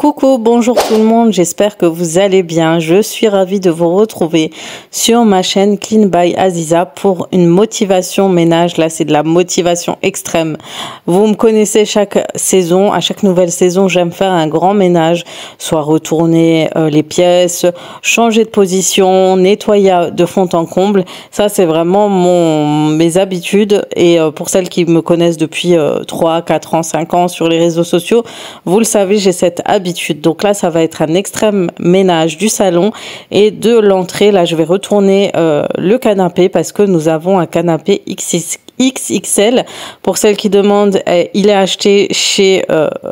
Coucou, bonjour tout le monde, j'espère que vous allez bien. Je suis ravie de vous retrouver sur ma chaîne Clean by Aziza pour une motivation ménage. Là, c'est de la motivation extrême. Vous me connaissez chaque saison, à chaque nouvelle saison, j'aime faire un grand ménage, soit retourner les pièces, changer de position, nettoyer de fond en comble. Ça, c'est vraiment mes habitudes et pour celles qui me connaissent depuis 3, 4 ans, 5 ans sur les réseaux sociaux, vous le savez, j'ai cette habitude. Donc là, ça va être un extrême ménage du salon et de l'entrée. Là, je vais retourner le canapé parce que nous avons un canapé XXL. Pour celles qui demandent, il est acheté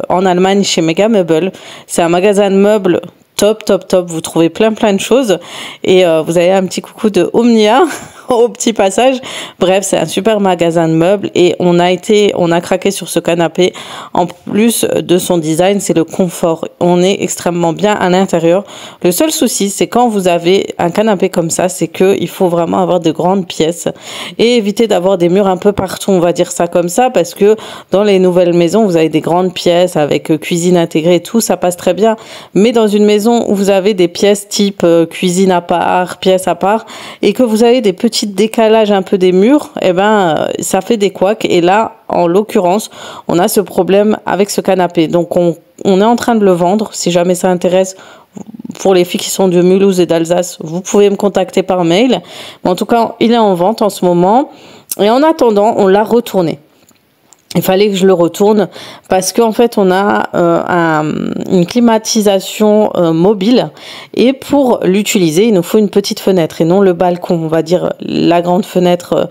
en Allemagne chez Mega Meubles. C'est un magasin de meubles top. Vous trouvez plein de choses et vous avez un petit coucou de Omnia au petit passage. Bref, c'est un super magasin de meubles et on a craqué sur ce canapé. En plus de son design, c'est le confort. On est extrêmement bien à l'intérieur. Le seul souci, c'est quand vous avez un canapé comme ça, c'est que il faut vraiment avoir de grandes pièces et éviter d'avoir des murs un peu partout, on va dire ça comme ça, parce que dans les nouvelles maisons, vous avez des grandes pièces avec cuisine intégrée et tout, ça passe très bien. Mais dans une maison où vous avez des pièces type cuisine à part, pièces à part, et que vous avez des petits décalages un peu des murs, ça fait des couacs. Et là, en l'occurrence, on a ce problème avec ce canapé. Donc, on est en train de le vendre. Si jamais ça intéresse, pour les filles qui sont de Mulhouse et d'Alsace, vous pouvez me contacter par mail. Mais en tout cas, il est en vente en ce moment. Et en attendant, on l'a retourné. Il fallait que je le retourne parce qu'en fait, on a une climatisation mobile et pour l'utiliser, il nous faut une petite fenêtre et non le balcon, on va dire la grande fenêtre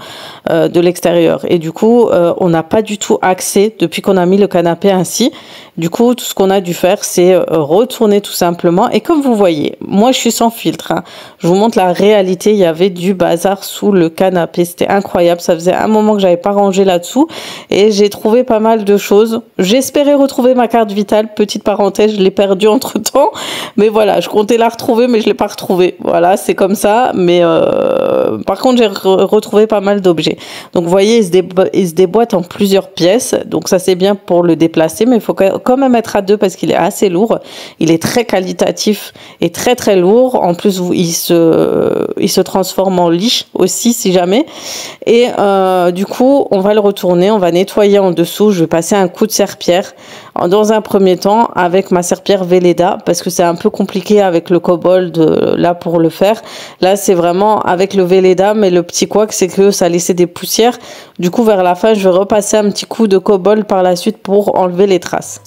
de l'extérieur. Et du coup, on n'a pas du tout accès depuis qu'on a mis le canapé ainsi. Du coup, tout ce qu'on a dû faire, c'est retourner tout simplement. Et comme vous voyez, moi, je suis sans filtre, hein. Je vous montre la réalité. Il y avait du bazar sous le canapé. C'était incroyable. Ça faisait un moment que j'avais pas rangé là-dessous et j'ai trouvé pas mal de choses. J'espérais retrouver ma carte vitale. Petite parenthèse, je l'ai perdue entre-temps. Mais voilà, je comptais la retrouver, mais je l'ai pas retrouvée. Voilà, c'est comme ça. Mais par contre, j'ai retrouvé pas mal d'objets. Donc, vous voyez, il se déboîte en plusieurs pièces. Donc, ça, c'est bien pour le déplacer, mais il faut quand même être à deux parce qu'il est assez lourd. Il est très qualitatif et très lourd. En plus, il se transforme en lit aussi, si jamais. Et du coup, on va le retourner, on va nettoyer en dessous. Je vais passer un coup de serpillère dans un premier temps avec ma serpillère Velleda parce que c'est un peu compliqué avec le Kobold là pour le faire. Là, c'est vraiment avec le Velleda, mais le petit couac, c'est que ça laissait des poussières. Du coup, vers la fin, je vais repasser un petit coup de Kobold par la suite pour enlever les traces.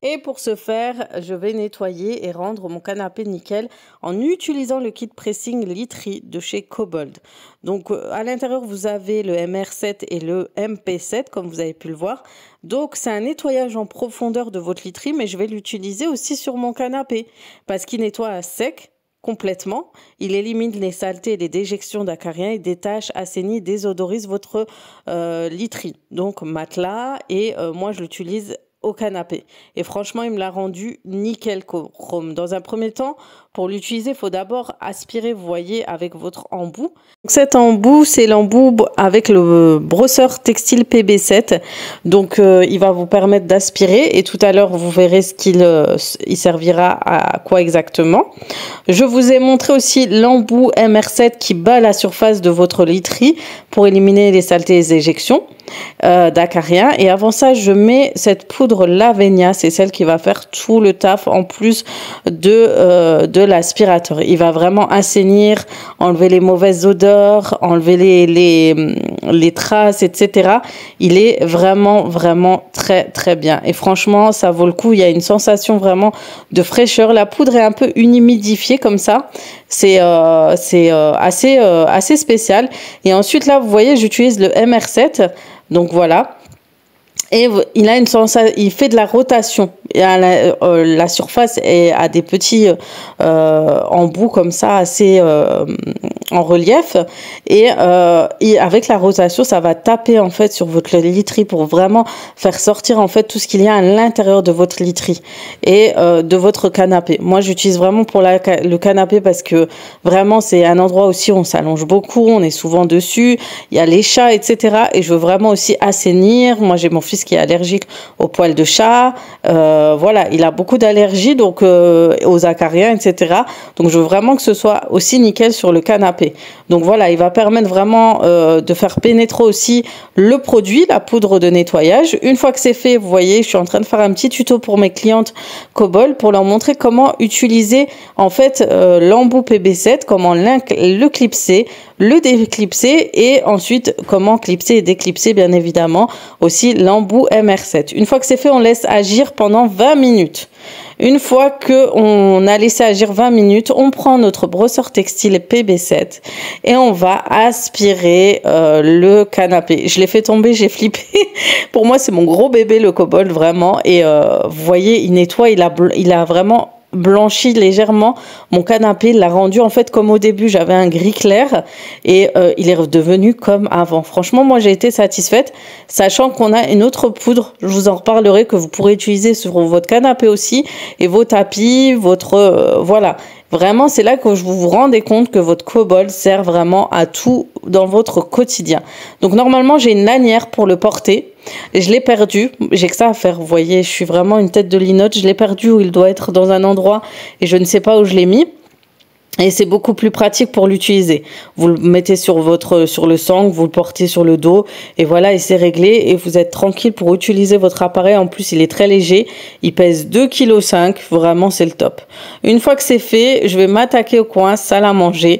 Et pour ce faire, je vais nettoyer et rendre mon canapé nickel en utilisant le kit pressing literie de chez Kobold. Donc à l'intérieur, vous avez le MR7 et le MP7 comme vous avez pu le voir. Donc c'est un nettoyage en profondeur de votre literie, mais je vais l'utiliser aussi sur mon canapé parce qu'il nettoie à sec complètement. Il élimine les saletés et les déjections d'acariens et détache, assainit, désodorise votre literie. Donc matelas et moi je l'utilise au canapé. Et franchement, il me l'a rendu nickel chrome. Dans un premier temps, pour l'utiliser, il faut d'abord aspirer, vous voyez, avec votre embout. Donc, cet embout, c'est l'embout avec le brosseur textile PB7. Donc, il va vous permettre d'aspirer. Et tout à l'heure, vous verrez ce il servira à quoi exactement. Je vous ai montré aussi l'embout MR7 qui bat la surface de votre literie pour éliminer les saletés et les éjections d'acariens. Et avant ça, je mets cette poudre Lavenia, c'est celle qui va faire tout le taf en plus de l'aspirateur. Il va vraiment assainir, enlever les mauvaises odeurs, enlever les traces, etc. Il est vraiment très bien. Et franchement, ça vaut le coup. Il y a une sensation vraiment de fraîcheur. La poudre est un peu humidifiée comme ça. C'est assez spécial. Et ensuite, là, vous voyez, j'utilise le MR7. Donc voilà. Et il fait de la rotation. Et la surface a des petits embouts comme ça, assez en relief et avec la rotation ça va taper en fait sur votre literie pour vraiment faire sortir en fait tout ce qu'il y a à l'intérieur de votre literie et de votre canapé. Moi j'utilise vraiment pour le canapé parce que vraiment c'est un endroit aussi où on s'allonge beaucoup, on est souvent dessus, il y a les chats etc. et je veux vraiment aussi assainir. Moi j'ai mon fils qui est allergique aux poils de chat, voilà, il a beaucoup d'allergies donc aux acariens etc. Donc je veux vraiment que ce soit aussi nickel sur le canapé. Donc voilà, il va permettre vraiment de faire pénétrer aussi le produit, la poudre de nettoyage. Une fois que c'est fait, vous voyez, je suis en train de faire un petit tuto pour mes clientes Cobol pour leur montrer comment utiliser en fait l'embout PB7, comment le clipser, le déclipser et ensuite comment clipser et déclipser bien évidemment aussi l'embout MR7. Une fois que c'est fait, on laisse agir pendant 20 minutes. Une fois qu'on a laissé agir 20 minutes, on prend notre brosseur textile PB7 et on va aspirer le canapé. Je l'ai fait tomber, j'ai flippé. Pour moi, c'est mon gros bébé, le Cobol, vraiment. Et vous voyez, il nettoie, il a vraiment blanchi légèrement mon canapé, il l'a rendu en fait comme au début, j'avais un gris clair et il est redevenu comme avant. Franchement, moi j'ai été satisfaite, sachant qu'on a une autre poudre, je vous en reparlerai, que vous pourrez utiliser sur votre canapé aussi et vos tapis, votre voilà. Vraiment, c'est là que vous vous rendez compte que votre Cobol sert vraiment à tout dans votre quotidien. Donc normalement, j'ai une lanière pour le porter. Et je l'ai perdu. J'ai que ça à faire. Vous voyez, je suis vraiment une tête de linotte. Je l'ai perdu où il doit être dans un endroit et je ne sais pas où je l'ai mis. Et c'est beaucoup plus pratique pour l'utiliser. Vous le mettez sur le sang, vous le portez sur le dos et voilà, et c'est réglé et vous êtes tranquille pour utiliser votre appareil. En plus, il est très léger, il pèse 2,5 kg, vraiment c'est le top. Une fois que c'est fait, je vais m'attaquer au coin salle à manger.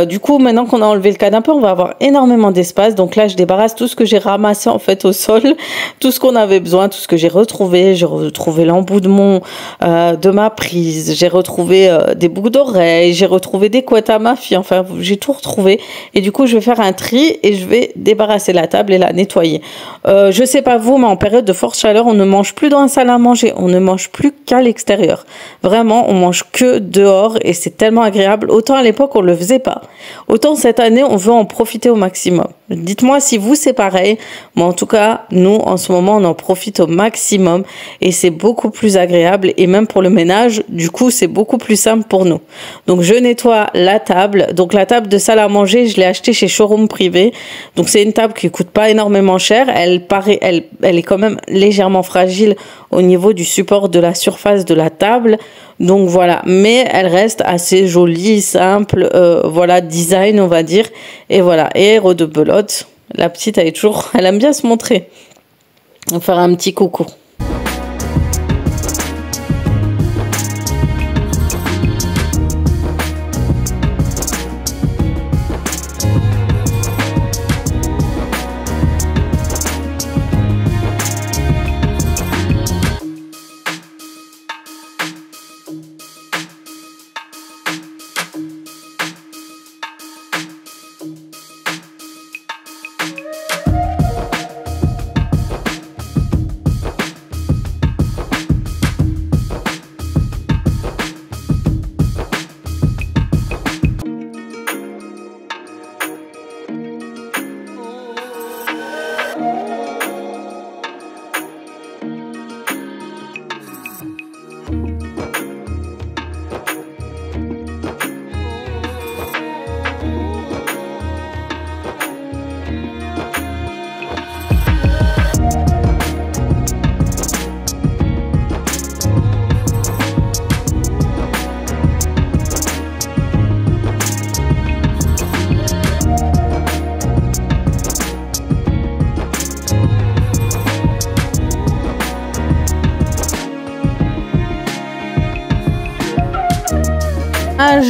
Du coup, maintenant qu'on a enlevé le canapé, on va avoir énormément d'espace. Donc là, je débarrasse tout ce que j'ai ramassé en fait au sol, tout ce qu'on avait besoin, tout ce que j'ai retrouvé. J'ai retrouvé l'embout de ma prise, j'ai retrouvé des boucles d'oreilles, j'ai retrouvé des couettes à ma fille, enfin j'ai tout retrouvé et du coup je vais faire un tri et je vais débarrasser la table et la nettoyer. Je sais pas vous, mais en période de forte chaleur on ne mange plus dans la salle à manger, on ne mange plus qu'à l'extérieur, vraiment on mange que dehors et c'est tellement agréable. Autant à l'époque on le faisait pas, autant cette année on veut en profiter au maximum. Dites-moi si vous c'est pareil, mais en tout cas nous en ce moment on en profite au maximum et c'est beaucoup plus agréable et même pour le ménage du coup c'est beaucoup plus simple pour nous. Donc je nettoie la table. Donc la table de salle à manger, je l'ai achetée chez Showroom Privé. Donc c'est une table qui coûte pas énormément cher. Elle est quand même légèrement fragile au niveau du support de la surface de la table. Donc voilà, mais elle reste assez jolie, simple, voilà, design on va dire. Et voilà, et rebelote. La petite elle aime bien se montrer. On va faire un petit coucou.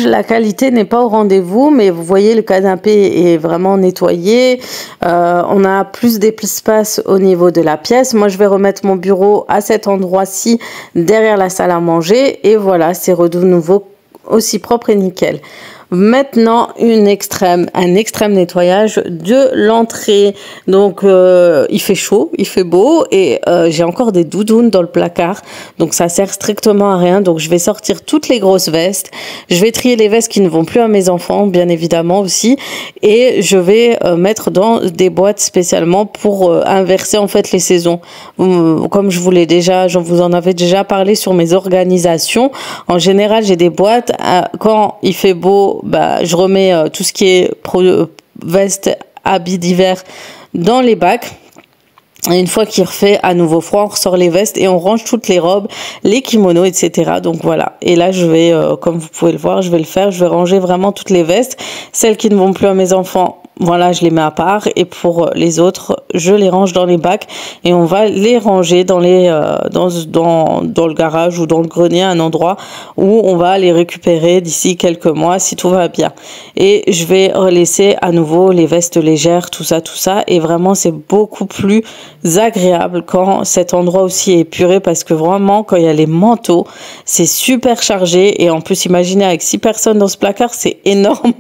La qualité n'est pas au rendez-vous, mais vous voyez le canapé est vraiment nettoyé. On a plus d'espace au niveau de la pièce. Moi je vais remettre mon bureau à cet endroit-ci derrière la salle à manger et voilà, c'est de nouveau aussi propre et nickel. Maintenant, un extrême nettoyage de l'entrée. Donc, il fait chaud, il fait beau et j'ai encore des doudounes dans le placard. Donc, ça sert strictement à rien. Donc, je vais sortir toutes les grosses vestes. Je vais trier les vestes qui ne vont plus à mes enfants, bien évidemment aussi. Et je vais mettre dans des boîtes spécialement pour inverser en fait les saisons. Comme je vous en avais déjà parlé sur mes organisations. En général, j'ai des boîtes. Quand il fait beau, je remets tout ce qui est veste, habits d'hiver dans les bacs. Et une fois qu'il refait à nouveau froid, on ressort les vestes et on range toutes les robes, les kimonos, etc. Donc voilà. Et là, je vais, comme vous pouvez le voir, je vais le faire. Je vais ranger vraiment toutes les vestes. Celles qui ne vont plus à mes enfants, voilà, je les mets à part. Et pour les autres, je les range dans les bacs. Et on va les ranger dans le garage ou dans le grenier, un endroit où on va les récupérer d'ici quelques mois si tout va bien. Et je vais laisser à nouveau les vestes légères, tout ça. Et vraiment, c'est beaucoup plus agréable quand cet endroit aussi est épuré parce que vraiment quand il y a les manteaux c'est super chargé et en plus imaginez avec 6 personnes dans ce placard c'est énorme.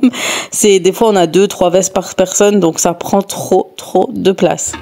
Des fois on a 2-3 vestes par personne donc ça prend trop de place.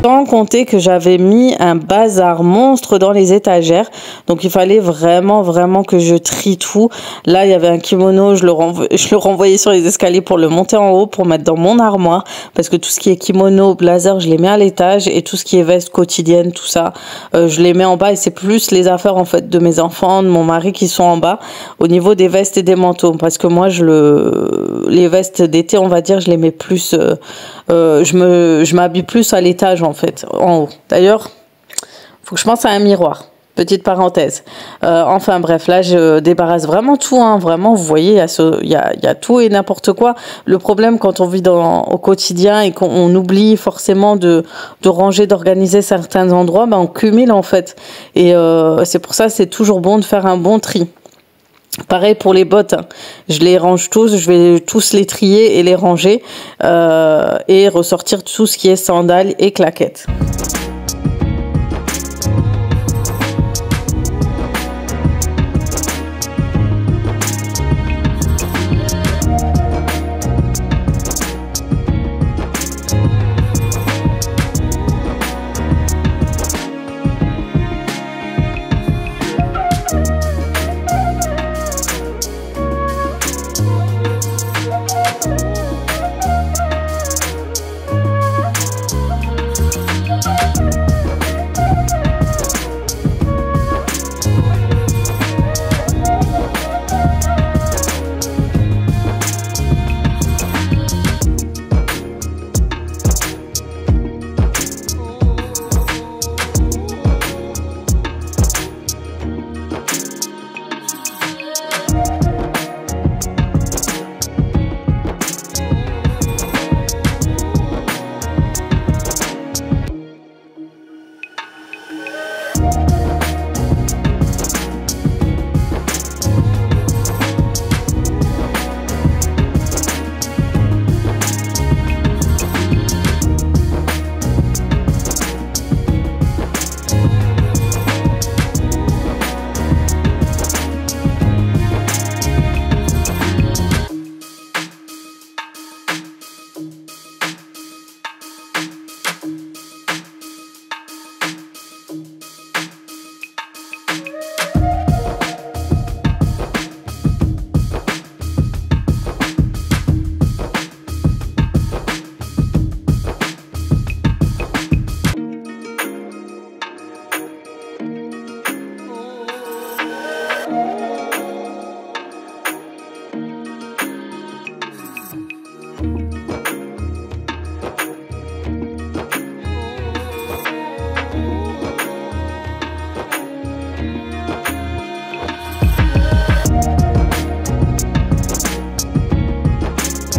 Sans compter que j'avais mis un bazar monstre dans les étagères. Donc il fallait vraiment que je trie tout. Là, il y avait un kimono, je le renvoyais sur les escaliers pour le monter en haut, pour mettre dans mon armoire. Parce que tout ce qui est kimono, blazer, je les mets à l'étage. Et tout ce qui est veste quotidienne, tout ça, je les mets en bas. Et c'est plus les affaires en fait de mes enfants, de mon mari qui sont en bas. Au niveau des vestes et des manteaux. Parce que moi, les vestes d'été, on va dire, je les mets plus... je m'habille plus à l'étage en fait, en haut. D'ailleurs, faut que je pense à un miroir. Petite parenthèse. Enfin bref, là je débarrasse vraiment tout, hein, vraiment. Vous voyez, il y a tout et n'importe quoi. Le problème quand on vit au quotidien et qu'on oublie forcément de ranger, d'organiser certains endroits, on cumule en fait. Et c'est pour ça c'est toujours bon de faire un bon tri. Pareil pour les bottes, hein. Je les range tous, je vais tous les trier et les ranger et ressortir tout ce qui est sandales et claquettes.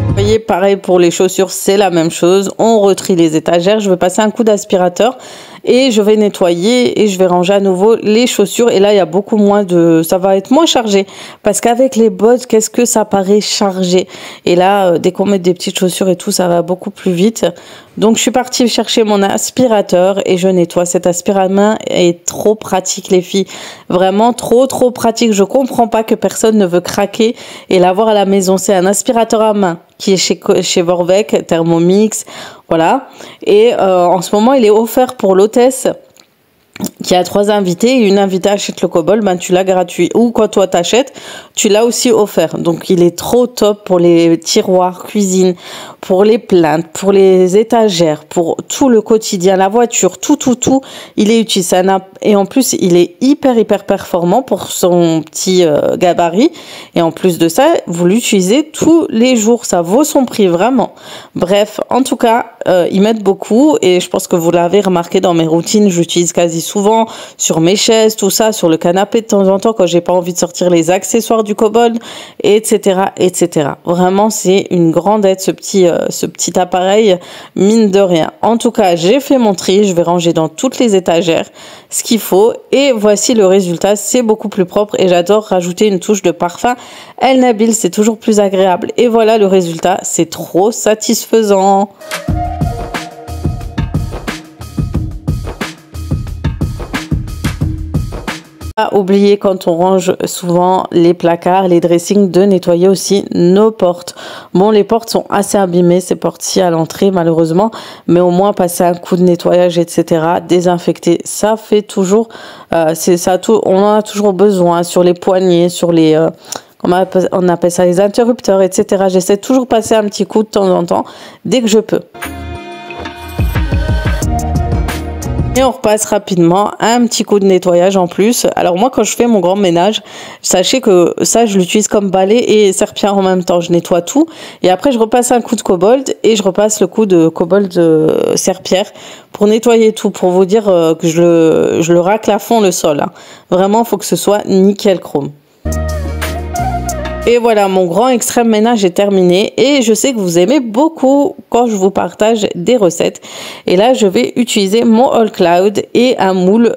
Vous voyez, pareil pour les chaussures, c'est la même chose. On retrie les étagères. Je vais passer un coup d'aspirateur et je vais nettoyer et je vais ranger à nouveau les chaussures. Et là, il y a beaucoup moins de... ça va être moins chargé. Parce qu'avec les bottes, qu'est-ce que ça paraît chargé. Et là, dès qu'on met des petites chaussures et tout, ça va beaucoup plus vite. Donc, je suis partie chercher mon aspirateur et je nettoie. Cet aspirateur est trop pratique, les filles. Vraiment trop pratique. Je comprends pas que personne ne veut craquer et l'avoir à la maison. C'est un aspirateur à main qui est chez Vorwerk, Thermomix, voilà. Et en ce moment, il est offert pour l'hôtesse qui a 3 invités. Et une invitée achète le Cobalt, ben tu l'as gratuit. Ou quand toi t'achètes, tu l'as aussi offert. Donc il est trop top pour les tiroirs, cuisine, pour les plaintes, pour les étagères, pour tout le quotidien, la voiture, tout. Il est utile. Et en plus, il est hyper performant pour son petit gabarit. Et en plus de ça, vous l'utilisez tous les jours. Ça vaut son prix, vraiment. Bref, en tout cas, ils m'aident beaucoup. Et je pense que vous l'avez remarqué dans mes routines. J'utilise quasi souvent sur mes chaises, tout ça, sur le canapé de temps en temps quand j'ai pas envie de sortir les accessoires du Cobalt, etc. Vraiment, c'est une grande aide ce petit appareil, mine de rien. En tout cas, j'ai fait mon tri, je vais ranger dans toutes les étagères ce qu'il faut et voici le résultat. C'est beaucoup plus propre et j'adore rajouter une touche de parfum El Nabil, c'est toujours plus agréable. Et voilà le résultat, c'est trop satisfaisant. Pas oublier quand on range souvent les placards, les dressings, de nettoyer aussi nos portes. Bon, les portes sont assez abîmées, ces portes-ci à l'entrée malheureusement, mais au moins passer un coup de nettoyage, etc., désinfecter, ça fait toujours, on en a toujours besoin sur les poignées, sur les, on appelle ça les interrupteurs, etc. J'essaie toujours de passer un petit coup de temps en temps dès que je peux. Et on repasse rapidement un petit coup de nettoyage en plus. Alors moi, quand je fais mon grand ménage, sachez que ça, je l'utilise comme balai et serpillère en même temps. Je nettoie tout et après, je repasse un coup de Cobalt et je repasse le coup de Cobalt serpillère pour nettoyer tout, pour vous dire que je le racle à fond le sol. Hein. Vraiment, il faut que ce soit nickel chrome. Et voilà, mon grand extrême ménage est terminé et je sais que vous aimez beaucoup quand je vous partage des recettes. Et là, je vais utiliser mon All Cloud et un moule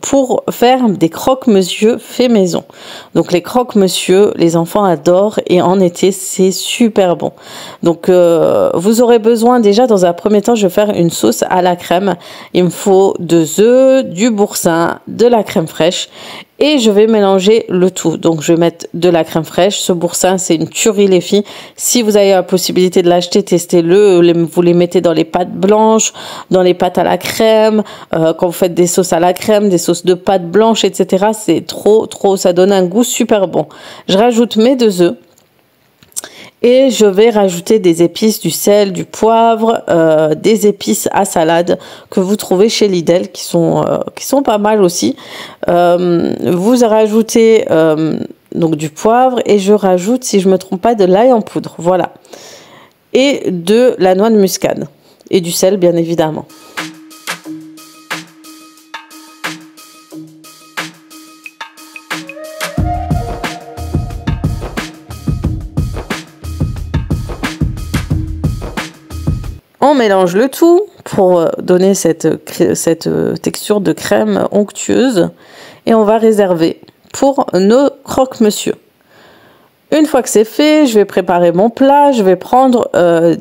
pour faire des croque-monsieur fait maison. Donc les croque-monsieur, les enfants adorent et en été, c'est super bon. Donc vous aurez besoin déjà, dans un premier temps, je vais faire une sauce à la crème. Il me faut 2 œufs, du boursin, de la crème fraîche. Et je vais mélanger le tout. Donc, je vais mettre de la crème fraîche. Ce boursin, c'est une tuerie, les filles. Si vous avez la possibilité de l'acheter, testez-le. Vous les mettez dans les pâtes blanches, dans les pâtes à la crème. Quand vous faites des sauces à la crème, des sauces de pâtes blanches, etc. C'est trop. Ça donne un goût super bon. Je rajoute mes 2 œufs. Et je vais rajouter des épices, du sel, du poivre, des épices à salade que vous trouvez chez Lidl qui sont pas mal aussi. Vous rajoutez donc du poivre et je rajoute, si je me trompe pas, de l'ail en poudre, voilà. Et de la noix de muscade et du sel bien évidemment. On mélange le tout pour donner cette texture de crème onctueuse et on va réserver pour nos croque-monsieur. Une fois que c'est fait, je vais préparer mon plat. Je vais prendre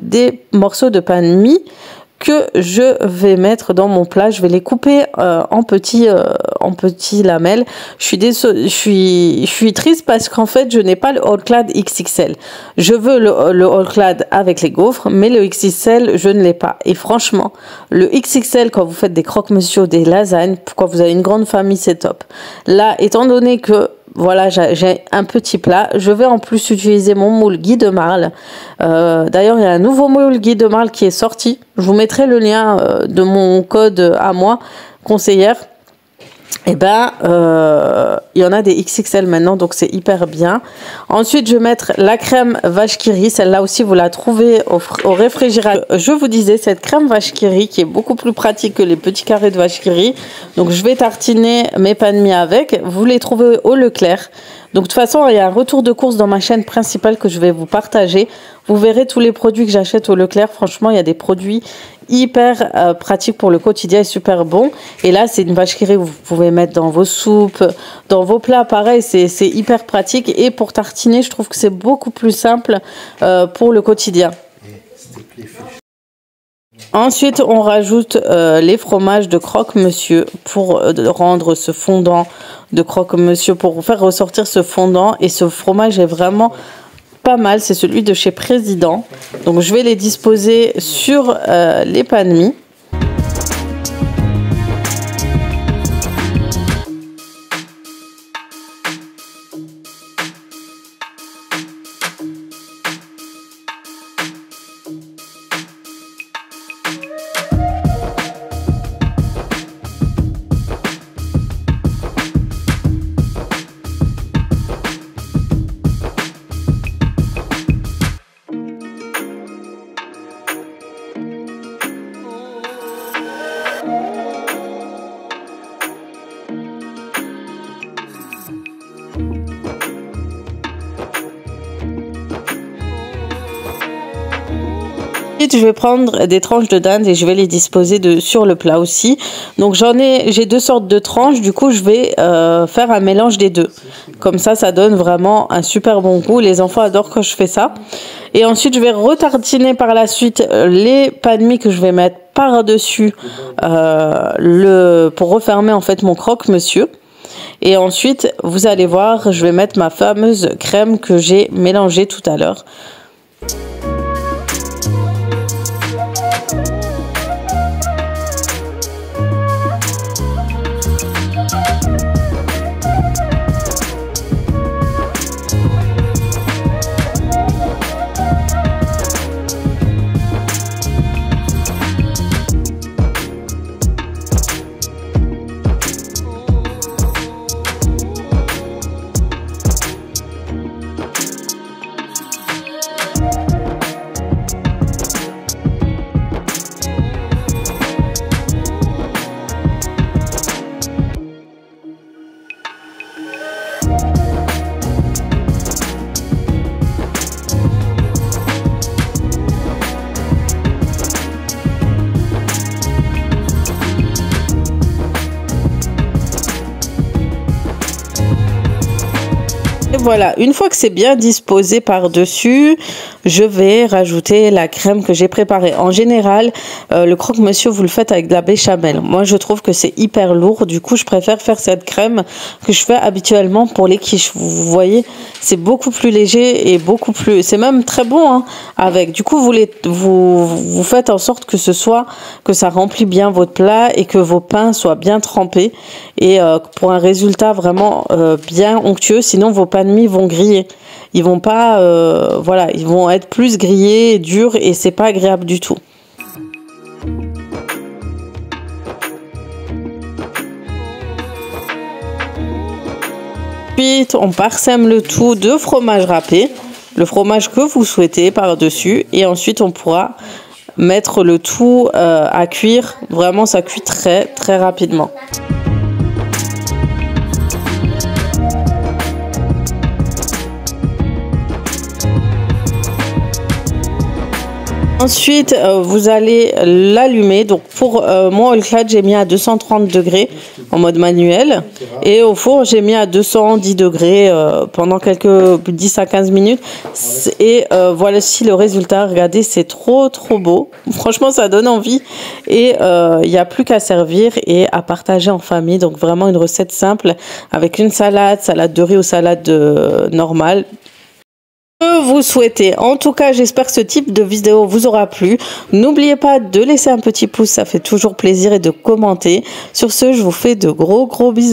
des morceaux de pain de mie que je vais mettre dans mon plat. Je vais les couper en petits lamelles. Je suis triste parce qu'en fait, je n'ai pas le All Clad XXL. Je veux le All Clad avec les gaufres, mais le XXL, je ne l'ai pas. Et franchement, le XXL, quand vous faites des croque-monsieur, des lasagnes, quand vous avez une grande famille, c'est top. Là, étant donné que voilà, j'ai un petit plat. Je vais en plus utiliser mon moule Guy de Marle. D'ailleurs, il y a un nouveau moule Guy de Marle qui est sorti. Je vous mettrai le lien de mon code à moi, conseillère. Et ben, il y en a des XXL maintenant, donc c'est hyper bien. Ensuite, je vais mettre la crème vache qui rit. Celle-là aussi, vous la trouvez au réfrigérateur. Je vous disais, cette crème vache qui rit qui est beaucoup plus pratique que les petits carrés de vache qui rit. Donc, je vais tartiner mes pains de mie avec. Vous les trouvez au Leclerc. Donc, de toute façon, il y a un retour de course dans ma chaîne principale que je vais vous partager. Vous verrez tous les produits que j'achète au Leclerc. Franchement, il y a des produits hyper pratiques pour le quotidien et super bons. Et là, c'est une vache qui rit que vous pouvez mettre dans vos soupes, dans vos plats. Pareil, c'est hyper pratique. Et pour tartiner, je trouve que c'est beaucoup plus simple pour le quotidien. Ensuite, on rajoute les fromages de croque-monsieur pour rendre ce fondant de croque-monsieur, pour faire ressortir ce fondant. Et ce fromage est vraiment pas mal, c'est celui de chez Président. Donc, je vais les disposer sur les pains de mie. Ensuite, je vais prendre des tranches de dinde et je vais les disposer sur le plat aussi. Donc j'ai deux sortes de tranches, du coup je vais faire un mélange des deux. Comme ça donne vraiment un super bon goût. Les enfants adorent quand je fais ça. Et ensuite, je vais retartiner par la suite les pains de mie que je vais mettre par-dessus pour refermer en fait mon croque-monsieur. Et ensuite, vous allez voir, je vais mettre ma fameuse crème que j'ai mélangée tout à l'heure. Voilà, une fois que c'est bien disposé par-dessus, je vais rajouter la crème que j'ai préparée. En général, le croque-monsieur, vous le faites avec de la béchamel. Moi, je trouve que c'est hyper lourd. Du coup, je préfère faire cette crème que je fais habituellement pour les quiches. Vous voyez, c'est beaucoup plus léger et beaucoup plus... C'est même très bon hein, avec. Du coup, vous faites en sorte que ça remplit bien votre plat et que vos pains soient bien trempés. Et pour un résultat vraiment bien onctueux, sinon vos pains de mie vont griller. Ils vont pas, voilà, ils vont être plus grillés, durs et c'est pas agréable du tout. Ensuite, on parsème le tout de fromage râpé, le fromage que vous souhaitez par-dessus, et ensuite on pourra mettre le tout à cuire. Vraiment, ça cuit très très rapidement. Ensuite, vous allez l'allumer. Donc pour moi, au clad, j'ai mis à 230 degrés en mode manuel. Et au four, j'ai mis à 210 degrés pendant quelques 10 à 15 minutes. Et voilà aussi le résultat. Regardez, c'est trop beau. Franchement, ça donne envie. Et il n'y a plus qu'à servir et à partager en famille. Donc vraiment une recette simple avec une salade de riz ou salade normale. Vous souhaitez. En tout cas, j'espère que ce type de vidéo vous aura plu. N'oubliez pas de laisser un petit pouce, ça fait toujours plaisir, et de commenter. Sur ce, je vous fais de gros bisous.